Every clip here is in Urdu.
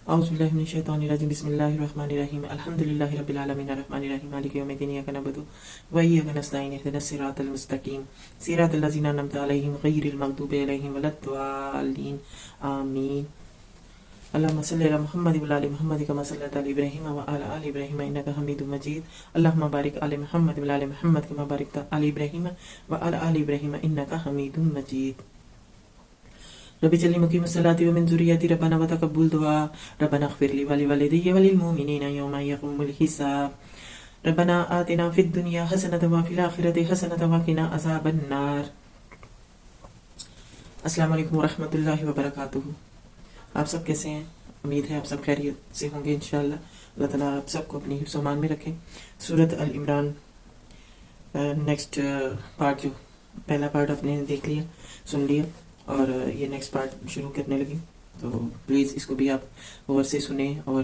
اعوذ باللہ من الشیطان الرجیم بسم اللہ الرحمن الرحیم الحمدللہ رب العالمین الرحمن الرحیم مالک یوم الدین ایاک نعبد و ایاک نستعین اهدنا الصراط المستقیم صراط الذین انعمت علیہم غیر المغضوب علیہم ولا الضالین آمین اللهم صل علی محمد وعلی آل محمد کما صلیت علی ابراہیم وعلی آل ابراہیم انک حمید مجید اللهم بارک علی محمد وعلی آل محمد کما بارکت علی ابراہیم وعلی آل ابراہیم انک حمید مجید ربی جلی مقیم الصلاۃ ومن ذریتی ربنا وتقبل دعاء ربنا اغفر لی ولوالدی وللمؤمنین یوم یقوم الحساب ربنا آتنا فی الدنیا حسنۃ وفی الآخرۃ حسنۃ وقنا عذاب النار۔ السلام علیکم ورحمۃ اللہ وبرکاتہ۔ آپ سب کیسے ہیں؟ امید ہے آپ سب خیریت سے ہوں گے انشاءاللہ۔ اللہ تعالیٰ آپ سب کو اپنی حفظ و امان میں رکھیں۔ سورۃ ال عمران نیکسٹ پارٹ، جو پہلا پارٹ آپ نے دیکھ لیا، سن لیا، اور یہ نیکسٹ پارٹ شروع کرنے لگی، تو پلیز اس کو بھی آپ غور سے سنیں اور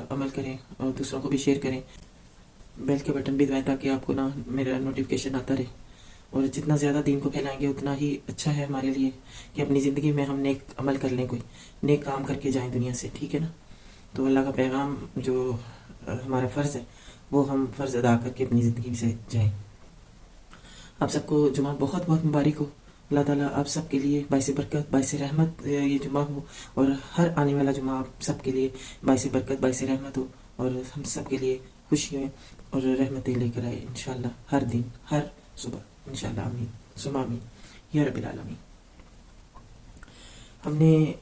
عمل کریں اور دوسروں کو بھی شیئر کریں۔ بیل کے بٹن بھی دبائیں تاکہ آپ کو نا میرا نوٹیفیکیشن آتا رہے، اور جتنا زیادہ دین کو پھیلائیں گے اتنا ہی اچھا ہے ہمارے لیے کہ اپنی زندگی میں ہم نیک عمل کر لیں، کوئی نیک کام کر کے جائیں دنیا سے، ٹھیک ہے نا۔ تو اللہ کا پیغام جو ہمارا فرض ہے وہ ہم فرض ادا کر کے اپنی زندگی سے جائیں۔ آپ سب کو جمعہ بہت بہت مبارک ہو۔ اللہ تعالیٰ آپ سب کے لیے باعث برکت، باعث رحمت یہ جمعہ ہو، اور ہر آنے والا جمعہ آپ سب کے لیے باعث برکت، باعث رحمت ہو، اور ہم سب کے لیے خوشیاں اور رحمتیں لے کر آئے انشاءاللہ، ہر دن، ہر صبح انشاءاللہ۔ آمین ثم آمین یا رب العالمین۔ ہم نے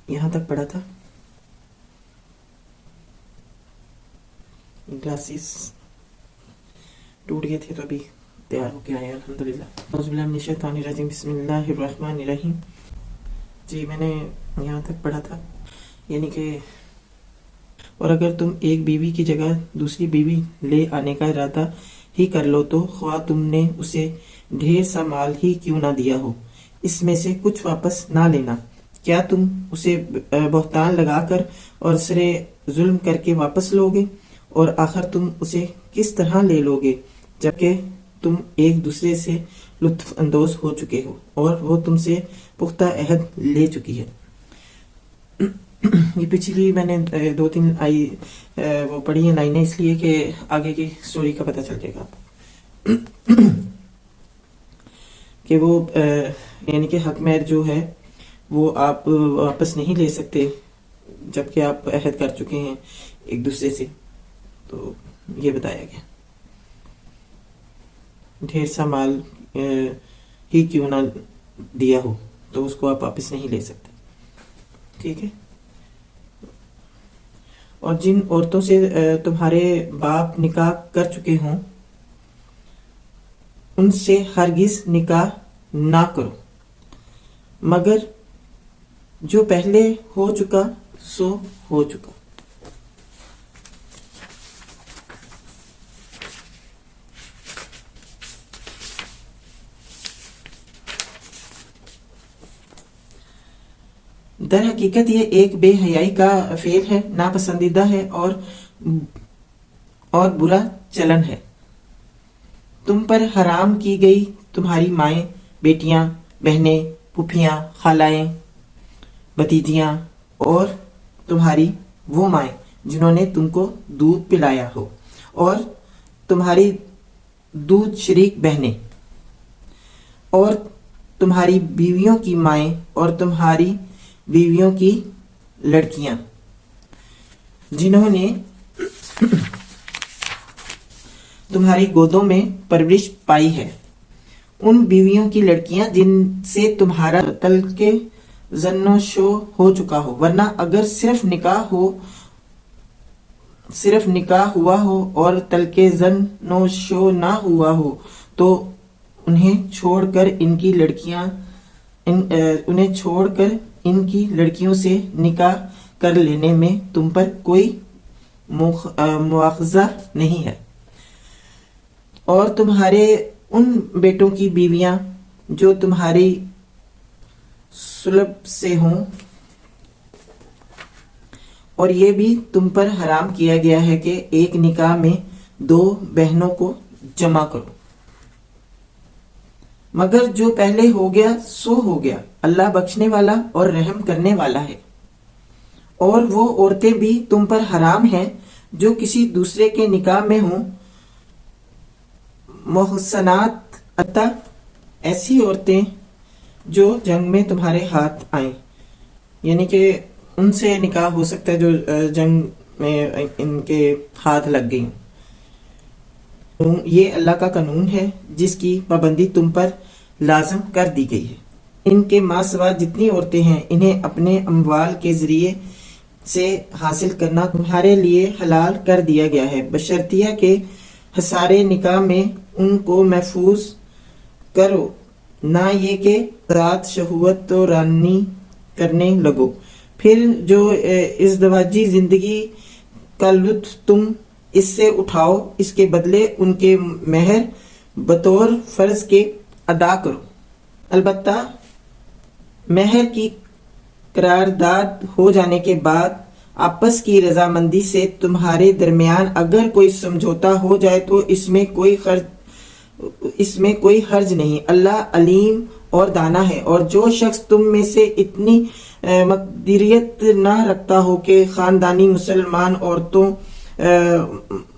یہاں تک پڑھا تھا، گلاسز ٹوٹ گئے تھے تو ابھی تیار ہو کے آئے الحمدللہ۔ اعوذ باللہ من الشیطان الرجیم بسم اللہ الرحمن الرحیم۔ جی میں نے یہاں تک پڑھا تھا، یعنی کہ اور اگر تم ایک بیوی کی جگہ دوسری بیوی لے آنے کا ارادہ ہی کر لو تو خواہ تم نے اسے ڈھیر سا مال ہی کیوں نہ دیا ہو، اس میں سے کچھ واپس نہ لینا۔ کیا تم اسے بہتان لگا کر اور سرے ظلم کر کے واپس لو گے، اور آخر تم اسے کس طرح لے لو گے جبکہ تم ایک دوسرے سے لطف اندوز ہو چکے ہو اور وہ تم سے پختہ عہد لے چکی ہے۔ یہ پچھلی میں نے 2-3 وہ پڑھی ہیں لائنیں اس لیے کہ آگے کی سٹوری کا پتہ چل جائے گا آپ کہ وہ یعنی کہ حق مہر جو ہے وہ آپ واپس نہیں لے سکتے جبکہ آپ عہد کر چکے ہیں ایک دوسرے سے، تو یہ بتایا گیا۔ ڈھیر سا مال ہی کیوں نہ دیا ہو تو اس کو آپ واپس نہیں لے سکتے، ٹھیک ہے۔ اور جن عورتوں سے تمہارے باپ نکاح کر چکے ہوں ان سے ہرگز نکاح نہ کرو، مگر جو پہلے ہو چکا سو ہو چکا۔ در حقیقت یہ ایک بے حیائی کا فعل ہے، ناپسندیدہ ہے اور برا چلن ہے۔ تم پر حرام کی گئی تمہاری مائیں، بیٹیاں، بہنیں، پھوپھیاں، خالائیں، بھتیجیاں، اور تمہاری وہ مائیں جنہوں نے تم کو دودھ پلایا ہو، اور تمہاری دودھ شریک بہنیں، اور تمہاری بیویوں کی مائیں، اور تمہاری بیویوں کی لڑکیاں جنہوں نے تمہاری گودوں میں پرورش پائی ہے، ان بیویوں کی لڑکیاں جن سے تمہارا تل کے زن و شو ہو چکا ہو، ورنہ اگر صرف نکاح ہوا ہو اور تل کے زن و شو نہ ہوا ہو تو انہیں چھوڑ کر ان کی لڑکیوں سے نکاح کر لینے میں تم پر کوئی مواخذہ نہیں ہے، اور تمہارے ان بیٹوں کی بیویاں جو تمہاری صلب سے ہوں، اور یہ بھی تم پر حرام کیا گیا ہے کہ ایک نکاح میں 2 بہنوں کو جمع کرو، مگر جو پہلے ہو گیا سو ہو گیا، اللہ بخشنے والا اور رحم کرنے والا ہے۔ اور وہ عورتیں بھی تم پر حرام ہیں جو کسی دوسرے کے نکاح میں ہوں، محصنات، البتہ ایسی عورتیں جو جنگ میں تمہارے ہاتھ آئیں، یعنی کہ ان سے نکاح ہو سکتا ہے جو جنگ میں ان کے ہاتھ لگ گئی. یہ اللہ کا قانون ہے جس کی پابندی تم پر لازم کر دی گئی ہے. ان کے ماں سوا جتنی عورتیں ہیں انہیں اپنے اموال کے ذریعے سے حاصل کرنا تمہارے لیے حلال کر دیا گیا ہے، بشرطیہ کہ حصار نکاح میں ان کو محفوظ کرو، نہ یہ کہ ذات شہوت تو رانی کرنے لگو. پھر جو ازدواجی زندگی کا لطف تم اس سے اٹھاؤ، اس کے بدلے ان کے مہر بطور فرض کے ادا کرو. البتہ مہر کی قرارداد ہو جانے کے بعد آپس کی رضامندی سے تمہارے درمیان اگر کوئی سمجھوتا ہو جائے تو اس میں کوئی حرج نہیں. اللہ علیم اور دانا ہے. اور جو شخص تم میں سے اتنی مقدریت نہ رکھتا ہو کہ خاندانی مسلمان عورتوں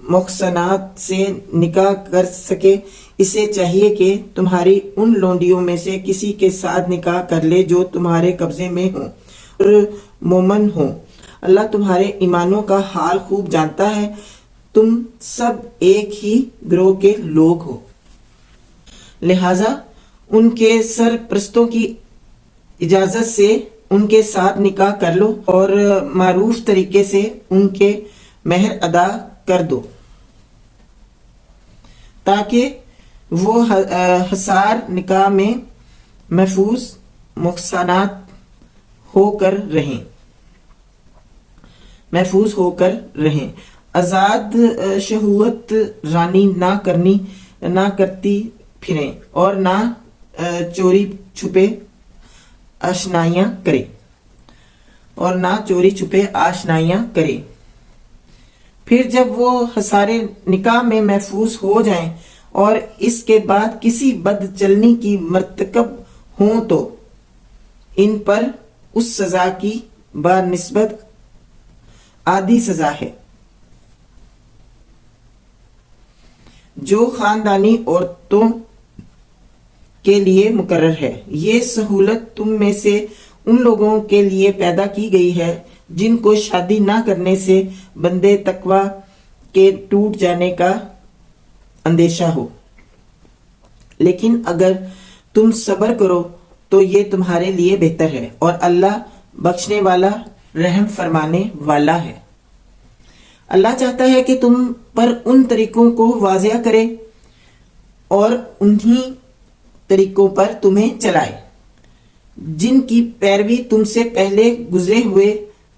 محصنات سے نکاح کر سکے، اسے چاہیے کہ تمہاری ان لونڈیوں میں سے کسی کے ساتھ نکاح کر لے جو تمہارے قبضے میں ہوں اور مومن ہوں. اللہ تمہارے ایمانوں کا حال خوب جانتا ہے. تم سب ایک ہی گروہ کے لوگ ہو، لہذا ان کے سرپرستوں کی اجازت سے ان کے ساتھ نکاح کر لو اور معروف طریقے سے ان کے مہر ادا کر دو تاکہ وہ حصار نکاح میں محفوظ محصنات ہو کر رہیں، آزاد شہوت رانی نہ کرتی پھریں اور نہ چوری چھپے آشنائیاں کرے. پھر جب وہ حصار نکاح میں محفوظ ہو جائیں اور اس کے بعد کسی بد چلنی کی مرتکب ہوں تو ان پر اس سزا کی بنسبت عادی سزا ہے جو خاندانی عورتوں کے لیے مقرر ہے. یہ سہولت تم میں سے ان لوگوں کے لیے پیدا کی گئی ہے جن کو شادی نہ کرنے سے بندے تقوی کے ٹوٹ جانے کا اندیشہ ہو، لیکن اگر تم صبر کرو تو یہ تمہارے لیے بہتر ہے، اور اللہ بخشنے والا رحم فرمانے والا ہے. اللہ چاہتا ہے کہ تم پر ان طریقوں کو واضح کرے اور انہی طریقوں پر تمہیں چلائے جن کی پیروی تم سے پہلے گزرے ہوئے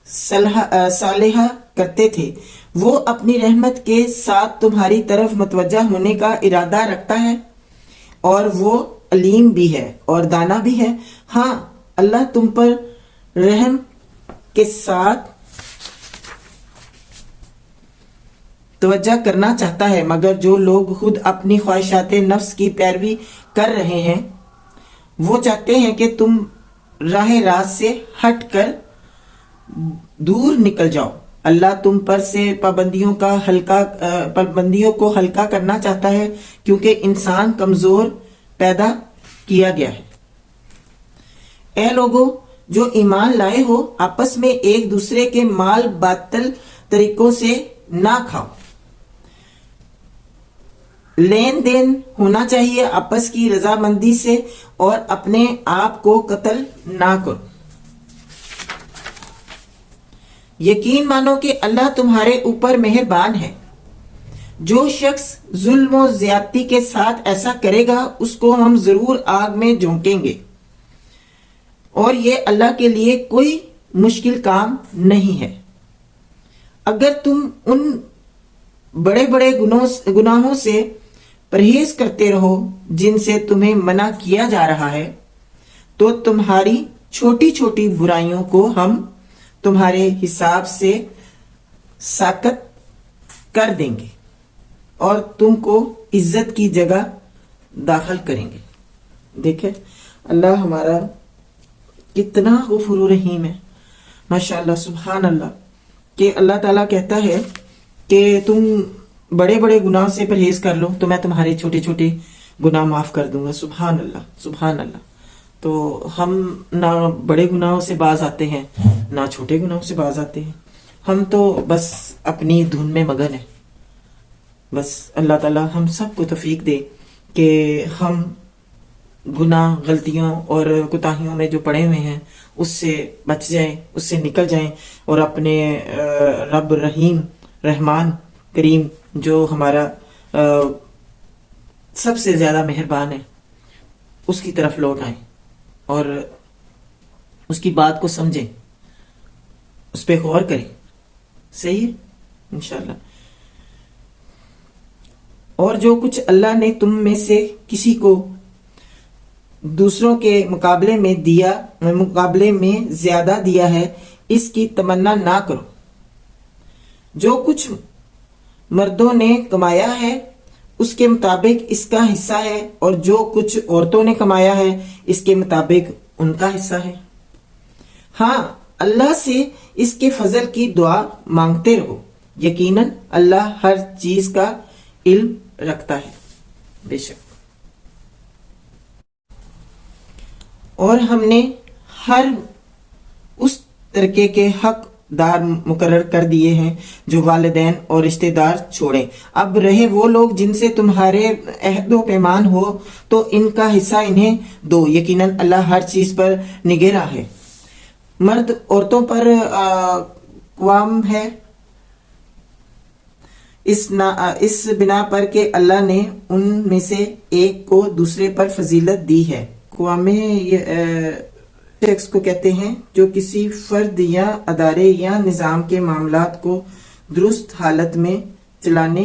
صالحہ کرتے تھے. وہ اپنی رحمت کے ساتھ تمہاری طرف متوجہ ہونے کا ارادہ رکھتا ہے اور وہ علیم بھی ہے اور دانا بھی ہے. ہاں، اللہ تم پر رحم کے ساتھ توجہ کرنا چاہتا ہے، مگر جو لوگ خود اپنی خواہشات نفس کی پیروی کر رہے ہیں وہ چاہتے ہیں کہ تم راہ راست سے ہٹ کر دور نکل جاؤ. اللہ تم پر سے پابندیوں کو ہلکا کرنا چاہتا ہے کیونکہ انسان کمزور پیدا کیا گیا ہے. اے لوگو جو ایمان لائے ہو، آپس میں ایک دوسرے کے مال باطل طریقوں سے نہ کھاؤ. لین دین ہونا چاہیے آپس کی رضامندی سے اور اپنے آپ کو قتل نہ کرو. یقین مانو کہ اللہ تمہارے اوپر مہربان ہے. جو شخص ظلم و زیادتی کے ساتھ ایسا کرے گا اس کو ہم ضرور آگ میں جھونکیں گے، اور یہ اللہ کے لیے کوئی مشکل کام نہیں ہے. اگر تم ان بڑے بڑے گناہوں سے پرہیز کرتے رہو جن سے تمہیں منع کیا جا رہا ہے تو تمہاری چھوٹی چھوٹی برائیوں کو ہم تمہارے حساب سے ساقط کر دیں گے اور تم کو عزت کی جگہ داخل کریں گے. دیکھیں اللہ ہمارا کتنا غفور رحیم ہے. ماشاءاللہ سبحان اللہ، کہ اللہ تعالیٰ کہتا ہے کہ تم بڑے بڑے گناہ سے پرہیز کر لو تو میں تمہارے چھوٹے چھوٹے گناہ معاف کر دوں گا. سبحان اللہ سبحان اللہ. تو ہم نہ بڑے گناہوں سے باز آتے ہیں نہ چھوٹے گناہوں سے باز آتے ہیں. ہم تو بس اپنی دھن میں مگن ہیں. بس اللہ تعالیٰ ہم سب کو توفیق دے کہ ہم گناہ، غلطیوں اور کوتاہیوں میں جو پڑے ہوئے ہیں اس سے بچ جائیں، اس سے نکل جائیں، اور اپنے رب رحیم رحمان کریم جو ہمارا سب سے زیادہ مہربان ہے اس کی طرف لوٹ آئیں اور اس کی بات کو سمجھیں، اس پہ غور کریں. صحیح ہے انشاءاللہ. اور جو کچھ اللہ نے تم میں سے کسی کو دوسروں کے مقابلے میں زیادہ دیا ہے اس کی تمنا نہ کرو. جو کچھ مردوں نے کمایا ہے اس کے مطابق اس کا حصہ ہے، اور جو کچھ عورتوں نے کمایا ہے اس کے مطابق ان کا حصہ ہے. ہاں، اللہ سے اس کے فضل کی دعا مانگتے رہو، یقیناً اللہ ہر چیز کا علم رکھتا ہے. بے شک. اور ہم نے ہر اس طریقے کے حق دار مقرر کر دیے ہیں جو والدین اور رشتہ دار چھوڑیں. اب رہے وہ لوگ جن سے تمہارے عہد و پیمان ہو تو ان کا حصہ انہیں دو، یقیناً اللہ ہر چیز پر نگراں ہے. مرد عورتوں پر قوام ہے اس بنا پر کہ اللہ نے ان میں سے ایک کو دوسرے پر فضیلت دی ہے. قوامے شخص کو کہتے ہیں جو کسی فرد یا ادارے یا نظام کے معاملات کو درست حالت میں چلانے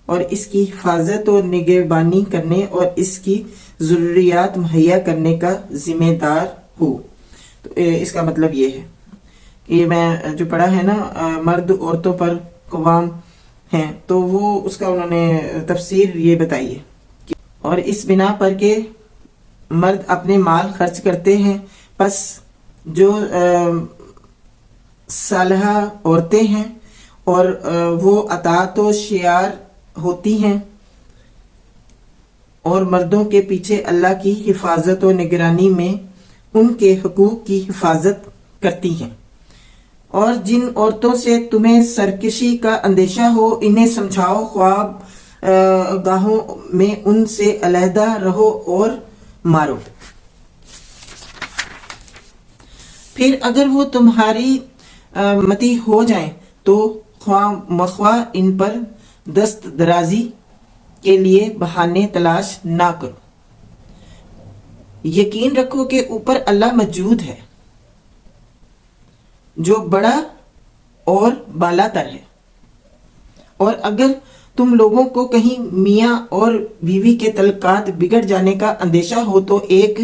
اور اس کی حفاظت اور نگہبانی کرنے اور اس کی ضروریات مہیا کرنے کا ذمہ دار ہو. تو اس کا مطلب یہ ہے کہ یہ میں جو پڑھا ہے نا مرد عورتوں پر قوام ہیں، تو وہ اس کا انہوں نے تفسیر یہ بتائی ہے. اور اس بنا پر کہ مرد اپنے مال خرچ کرتے ہیں، پس جو صالحہ عورتیں ہیں اور وہ اطاعت و شیار ہوتی ہیں اور مردوں کے پیچھے اللہ کی حفاظت و نگرانی میں ان کے حقوق کی حفاظت کرتی ہیں. اور جن عورتوں سے تمہیں سرکشی کا اندیشہ ہو انہیں سمجھاؤ، خواب گاہوں میں ان سے علیحدہ رہو اور مارو. پھر اگر وہ تمہاری متی ہو جائیں تو خواہ مخواہ ان پر دست درازی کے لیے بہانے تلاش نہ کرو. یقین رکھو کہ اوپر اللہ موجود ہے جو بڑا اور بالا تر ہے. اور اگر تم لوگوں کو کہیں میاں اور بیوی کے تعلقات بگڑ جانے کا اندیشہ ہو تو ایک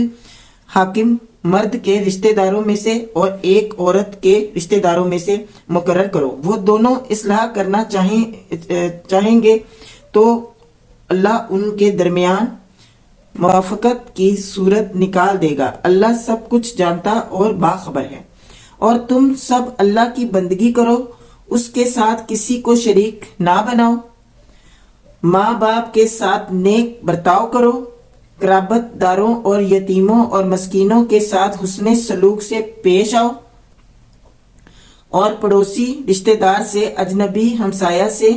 حاکم مرد کے رشتہ داروں میں سے اور ایک عورت کے رشتہ داروں میں سے مقرر کرو. وہ دونوں اصلاح کرنا چاہیں گے تو اللہ ان کے درمیان موافقت کی صورت نکال دے گا. اللہ سب کچھ جانتا اور باخبر ہے. اور تم سب اللہ کی بندگی کرو، اس کے ساتھ کسی کو شریک نہ بناؤ. ماں باپ کے ساتھ نیک برتاؤ کرو، قرابت داروں اور یتیموں اور مسکینوں کے ساتھ حسن سلوک سے پیش آؤ، اور پڑوسی رشتہ دار سے، اجنبی ہمسایہ سے،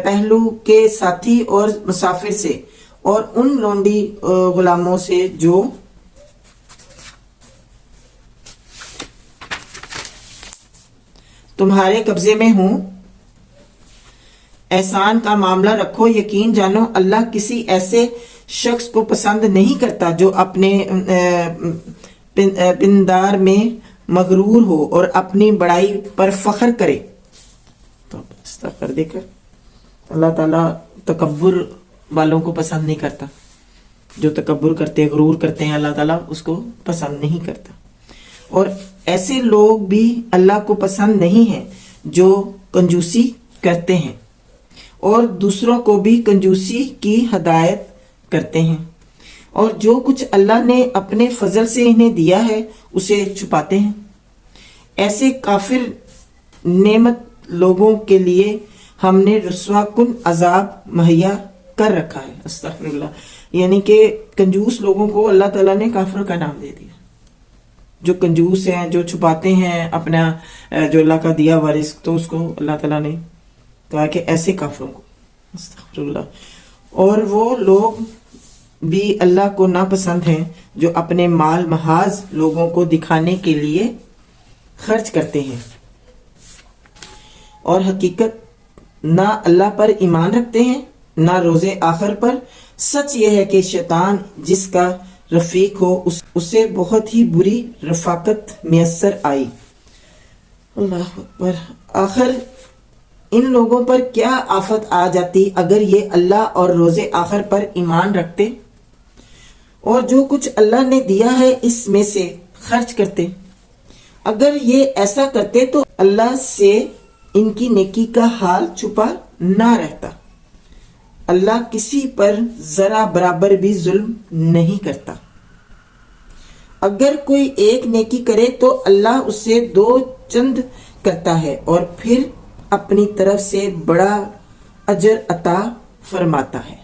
پہلو کے ساتھی اور مسافر سے، اور ان لونڈی غلاموں سے جو تمہارے قبضے میں ہوں، احسان کا معاملہ رکھو. یقین جانو اللہ کسی ایسے شخص کو پسند نہیں کرتا جو اپنے پندار میں مغرور ہو اور اپنی بڑائی پر فخر کرے. تو استغفر دے کر اللہ تعالیٰ تکبر والوں کو پسند نہیں کرتا. جو تکبر کرتے ہیں، غرور کرتے ہیں، اللہ تعالیٰ اس کو پسند نہیں کرتا. اور ایسے لوگ بھی اللہ کو پسند نہیں ہیں جو کنجوسی کرتے ہیں اور دوسروں کو بھی کنجوسی کی ہدایت کرتے ہیں، اور جو کچھ اللہ نے اپنے فضل سے انہیں دیا ہے اسے چھپاتے ہیں. ایسے کافر نعمت لوگوں کے لیے ہم نے رسوا کن عذاب مہیا کر رکھا ہے. استغفر اللہ. یعنی کہ کنجوس لوگوں کو اللہ تعالیٰ نے کافر کا نام دے دیا. جو کنجوس ہیں، جو چھپاتے ہیں اپنا جو اللہ کا دیا ہوا رزق، تو اس کو اللہ تعالیٰ نے کہا کہ ایسے کافروں کو. استغفر اللہ. اور وہ لوگ بھی اللہ کو ناپسند ہیں جو اپنے مال محاذ لوگوں کو دکھانے کے لیے خرچ کرتے ہیں، اور حقیقت نہ اللہ پر ایمان رکھتے ہیں نہ روز آخر پر. سچ یہ ہے کہ شیطان جس کا رفیق ہو اسے بہت ہی بری رفاقت میسر آئی. اللہ اکبر. آخر ان لوگوں پر کیا آفت آ جاتی اگر یہ اللہ اور روز آخر پر ایمان رکھتے اور جو کچھ اللہ نے دیا ہے اس میں سے خرچ کرتے. اگر یہ ایسا کرتے تو اللہ سے ان کی نیکی کا حال چھپا نہ رہتا. اللہ کسی پر ذرا برابر بھی ظلم نہیں کرتا. اگر کوئی ایک نیکی کرے تو اللہ اسے 2 چند کرتا ہے اور پھر اپنی طرف سے بڑا اجر عطا فرماتا ہے.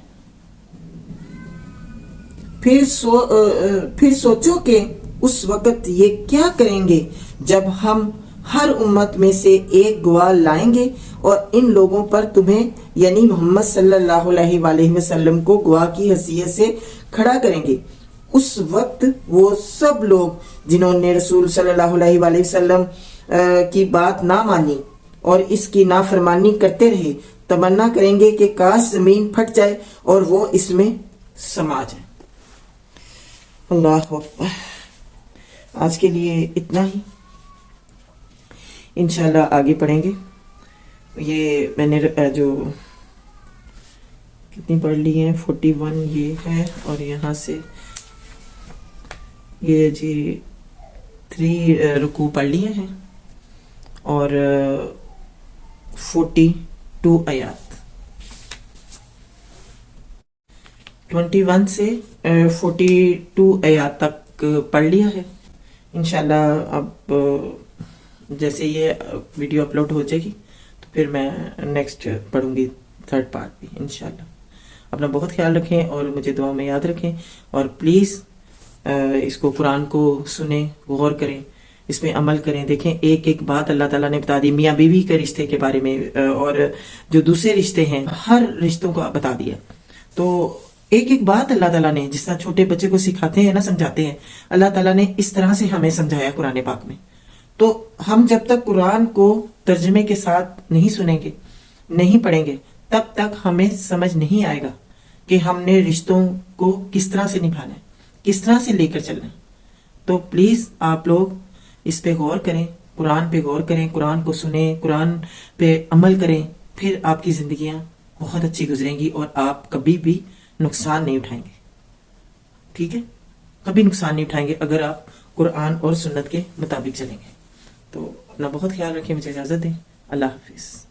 پھر سوچو کہ اس وقت یہ کیا کریں گے جب ہم ہر امت میں سے ایک گواہ لائیں گے اور ان لوگوں پر تمہیں یعنی محمد صلی اللہ علیہ وآلہ وسلم کو گواہ کی حیثیت سے کھڑا کریں گے. اس وقت وہ سب لوگ جنہوں نے رسول صلی اللہ علیہ وآلہ وسلم کی بات نہ مانی اور اس کی نافرمانی کرتے رہے تمنا کریں گے کہ کاش زمین پھٹ جائے اور وہ اس میں سما جائے. اللہ اکبر. آج کے لیے اتنا ہی. انشاءاللہ آگے پڑھیں گے. یہ میں نے جو کتنی پڑھ لی ہیں 41 یہ ہے، اور یہاں سے یہ جی 3 رکوع پڑھ لیے ہیں اور 42 آیات. 21 سے 42 آیات تک پڑھ لیا ہے. انشاءاللہ اب جیسے یہ ویڈیو اپلوڈ ہو جائے گی تو پھر میں نیکسٹ پڑھوں گی 3rd پارٹ بھی انشاءاللہ. اپنا بہت خیال رکھیں اور مجھے دعا میں یاد رکھیں، اور پلیز اس کو قرآن کو سنیں، غور کریں، اس میں عمل کریں. دیکھیں ایک ایک بات اللہ تعالیٰ نے بتا دی میاں بیوی کے رشتے کے بارے میں، اور جو دوسرے رشتے ہیں ہر رشتوں کو بتا دیا. تو ایک ایک بات اللہ تعالیٰ نے جس طرح چھوٹے بچے کو سکھاتے ہیں نا، سمجھاتے ہیں، اللہ تعالیٰ نے اس طرح سے ہمیں سمجھایا قرآن پاک میں. تو ہم جب تک قرآن کو ترجمے کے ساتھ نہیں سنیں گے، نہیں پڑھیں گے، تب تک ہمیں سمجھ نہیں آئے گا کہ ہم نے رشتوں کو کس طرح سے نبھانا ہے، کس طرح سے لے کر چلنا ہے. تو پلیز آپ لوگ اس پہ غور کریں، قرآن پہ غور کریں، قرآن کو سنیں، قرآن پہ عمل کریں. پھر آپ کی زندگیاں بہت اچھی گزریں گی اور آپ کبھی بھی نقصان نہیں اٹھائیں گے. ٹھیک ہے؟ کبھی نقصان نہیں اٹھائیں گے اگر آپ قرآن اور سنت کے مطابق چلیں گے. تو اپنا بہت خیال رکھیں. مجھے اجازت دیں. اللہ حافظ.